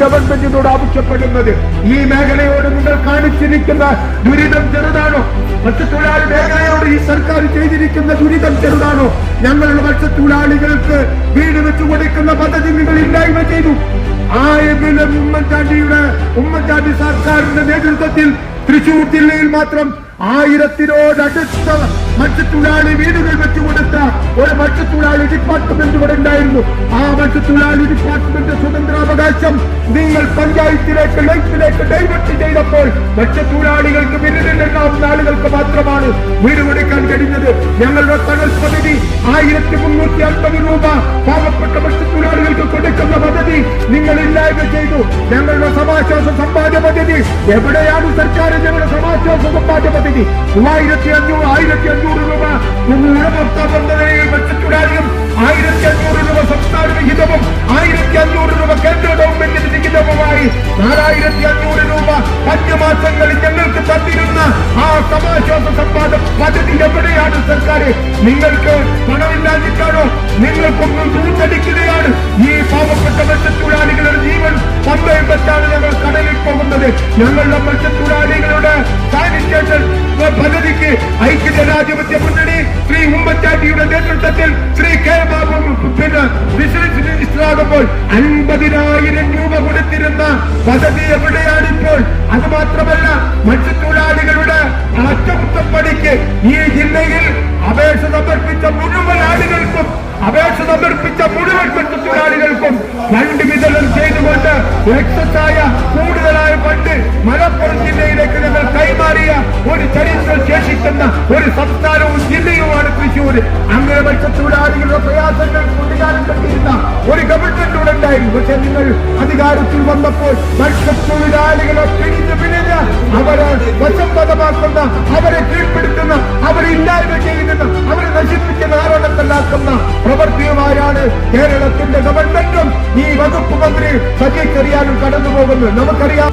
ഗവൺമെന്റിനോട് ആവശ്യപ്പെടുന്നത് ഈ മേഖലയോട് നിങ്ങൾ കാണിച്ചിരിക്കുന്ന ദുരിതം ചെറുതാണോ? മത്സ്യത്തൊഴിലാളി മേഖലയോട് ഈ സർക്കാർ ചെയ്തിരിക്കുന്ന ദുരിതം ചെറുതാണോ? ഞങ്ങളുടെ മത്സ്യത്തൊഴിലാളികൾക്ക് വീട് വെച്ചു കൊടുക്കുന്ന പദ്ധതി നിങ്ങൾ ഇല്ലായ്മ ചെയ്തു. ആയെങ്കിലും ഉമ്മൻചാണ്ടി സർക്കാരിന്റെ നേതൃത്വത്തിൽ തൃശൂർ ജില്ലയിൽ മാത്രം 1000-നോടടുത്ത മത്സ്യത്തൊഴിലാളി വീടുകൾ വെച്ചുകൊടുത്ത ഒരു മത്സ്യത്തൊഴിലാളി ഡിപ്പാർട്ട്മെന്റ് ഇവിടെ ഉണ്ടായിരുന്നു. ആ മത്സ്യത്തൊഴിലാളി ഡിപ്പാർട്ട്മെന്റ് സ്വതന്ത്രാവകാശം നിങ്ങൾ പഞ്ചായത്തിലേക്ക് ലൈഫിലേക്ക് ഡൈവേർട്ട് ചെയ്തപ്പോൾ മത്സ്യത്തൊഴിലാളികൾക്ക് വിരലിലെണ്ണാവുന്ന ആളുകൾക്ക് മാത്രമാണ് വീട് കൊടുക്കാൻ കഴിഞ്ഞത്. ഞങ്ങളുടെ തണൽ പദ്ധതി 1350 രൂപ പാവപ്പെട്ട മത്സ്യത്തൊഴിലാളികൾക്ക് കൊടുക്കുന്ന പദ്ധതി നിങ്ങൾ ഇല്ലായ്മ ചെയ്തു. ഞങ്ങളുടെ സമാശ്വാസ സമ്പാദ്യ പദ്ധതി എവിടെയാണ് സർക്കാർ? ഞങ്ങളുടെ സമാശ്വാസ സമ്പാദ്യ പദ്ധതി 1500 രൂപ മത്സ്യത്തൊഴിലാളിയും 1500 രൂപ സംസ്ഥാന വിഹിതവും 1500 രൂപ കേന്ദ്ര ഗവൺമെന്റിന്റെ വിഹിതവുമായി 4500 രൂപ 5 മാസങ്ങളിൽ ഞങ്ങൾക്ക് തന്നിരുന്ന ആ സമാശ്വാസ സമ്പാദ പദ്ധതി എവിടെയാണ് സർക്കാർ? നിങ്ങൾക്ക് പണമില്ലാതിട്ടാണോ? നിങ്ങൾക്കൊന്നും ദൂർത്തടിക്കുകയാണ്. ഈ പാവപ്പെട്ട മത്സ്യത്തൊഴിലാളികളുടെ ജീവൻ പമ്പയും വെച്ചാണ് ഞങ്ങൾ കടലിൽ പോകുന്നത്. ഞങ്ങളുടെ മത്സ്യത്തൊഴിലാളികളുടെ സാനിറ്റേഷൻ പദ്ധതിക്ക് ഐക്യജനാധിപത്യ മുന്നണി ശ്രീ ഉമ്മൻചാണ്ടിയുടെ നേതൃത്വത്തിൽ ശ്രീ കെ ബാബു ഫിഷറീസ് മിനിസ്റ്ററാകുമ്പോൾ 50,000 രൂപ കൊടുത്തിരുന്ന പദ്ധതി എവിടെയാണിപ്പോൾ? അത് മാത്രമല്ല, മത്സ്യത്തൊഴിലാളികളുടെ അറ്റകുറ്റപ്പണിക്ക് ഈ ജില്ലയിൽ അപേക്ഷ സമർപ്പിച്ച മുഴുവൻ മത്സ്യത്തൊഴിലാളികൾക്കും ഫണ്ട് വിതരണം ചെയ്തുകൊണ്ട് എക്സസായ കൂടുതലായ ഫണ്ട് മലപ്പുറം ജില്ലയിലേക്ക് ഞങ്ങൾ കൈമാറിയ ഒരു ചരിത്രം ശേഷിക്കുന്ന ഒരു സംസ്ഥാനവും ജില്ലയുമാണ് തൃശ്ശൂർ. അങ്ങനെ മത്സ്യത്തൊഴിലാളികളുടെ പ്രയാസങ്ങൾ കൂട്ടുകാരൻ കണ്ടിരുന്ന ഒരു ഗവൺമെന്റ് ഇവിടെ ഉണ്ടായിരുന്നു. പക്ഷെ നിങ്ങൾ അധികാരത്തിൽ വന്നപ്പോൾ മത്സ്യത്തൊഴിലാളികളെ പിടിഞ്ഞ് അവരെ വശംവദമാക്കുന്ന, അവരെ കീഴ്പ്പെടുത്തുന്ന, അവരെ ഇല്ലായ്മ ചെയ്യുന്ന, അവരെ നശിപ്പിച്ച് നാരണത്തല്ലാക്കുന്ന പ്രവൃത്തിയുമായാണ് കേരളത്തിന്റെ ഗവൺമെന്റും ഈ വകുപ്പ് മന്ത്രി സജി ചെറിയാനും കടന്നു പോകുന്നത്. നമുക്കറിയാം.